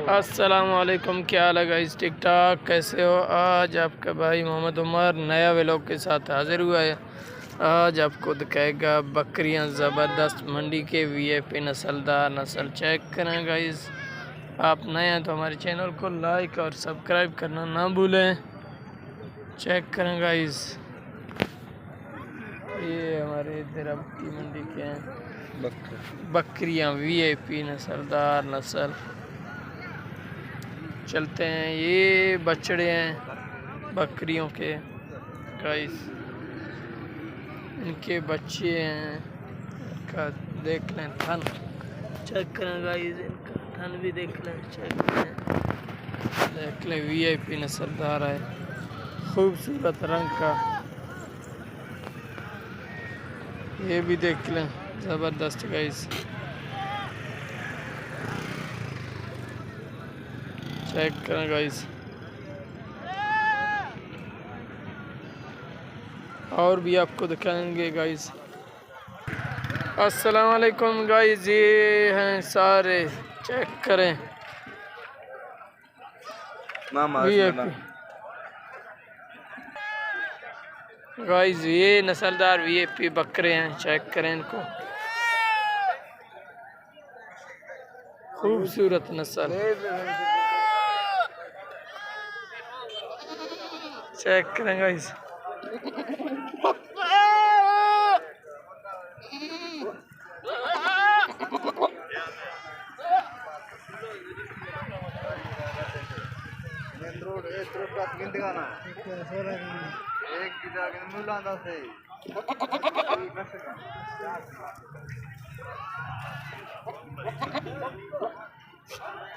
अस्सलामुअलैकुम, क्या हाल है गाइस? ठीक ठाक, कैसे हो? आज आपका भाई मोहम्मद उमर नया व्लॉग के साथ हाजिर हुआ है। आज आपको दिखाएगा बकरियां ज़बरदस्त मंडी के वीआईपी नस्लदार नस्ल। चेक करें गाइस। आप नए हैं तो हमारे चैनल को लाइक और सब्सक्राइब करना ना भूलें। चेक करें गाइस, ये हमारे इधर की मंडी के हैं बकरियां वीआईपी नस्लदार नस्ल। चलते हैं, ये बछड़े हैं बकरियों के गाइस, इनके बच्चे हैं। इनका देख लें थन, चेक करें गाइस, इनका थन भी देख लें, चेक करें, देख लें। वीआईपी नस्लदार है, खूबसूरत रंग का, ये भी देख लें, ज़बरदस्त गाइस। चेक करें गाइस, और भी आपको दिखाएंगे गाइस। अस्सलाम वालेकुम गाइस, ये हैं सारे, चेक करें वीआईपी गाइस। ये नस्लदार वीआईपी बकरे हैं, चेक करें इनको, खूबसूरत नस्ल। चेक करें गाइस,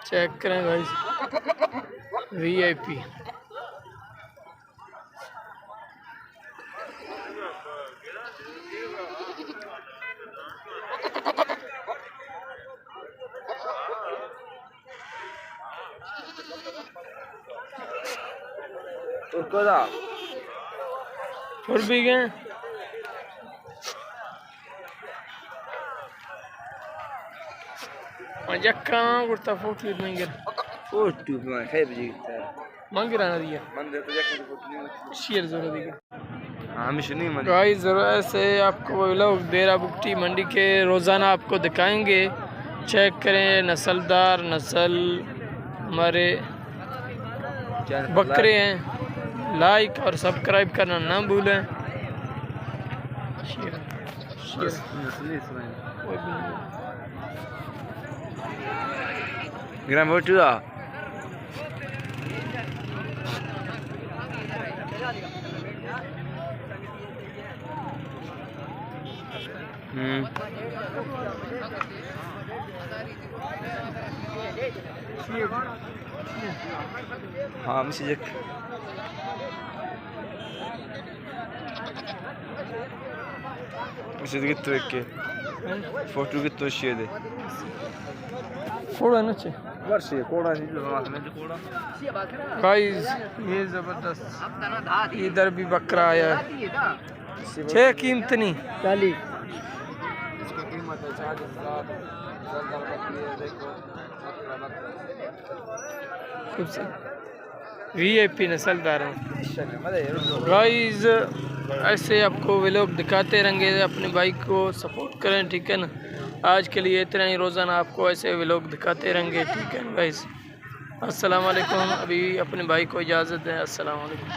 चेक करें गाइस, वीआईपी। और भी गए जक्का कुर्ता फोटो मंगे फोटो में है बजी मंगे रहना दिया मंदिर तो जक्का फोटो नहीं शेयर जरूर दिया। हां मिश नहीं मंदिर गाइस जरूर से आपको लोग बेरा बुकटी मंडी के रोज़ाना आपको दिखाएंगे। चेक करें, नस्लदार नस्ल हमारे बकरे हैं। लाइक और सब्सक्राइब करना ना भूलें। ग्राम फोटो हाँ मिश कितने के फोटो कितने शेयर दे थोड़ा नीचे वर्षे कोड़ा सी जो में कोड़ा गाइस, ये जबरदस्त। इधर भी बकरा आया है, छह कीमत नहीं 40, इसकी कीमत है 40,000। वीआईपी नस्लदार हैं गाइस। ऐसे आपको वे लोग दिखाते रहेंगे, अपने भाई को सपोर्ट करें, ठीक है ना। आज के लिए इतना ही, रोज़ाना आपको ऐसे वे लोग दिखाते रहेंगे, ठीक है गाइस। अस्सलाम वालेकुम, अभी अपने भाई को इजाज़त दें। अस्सलाम वालेकुम।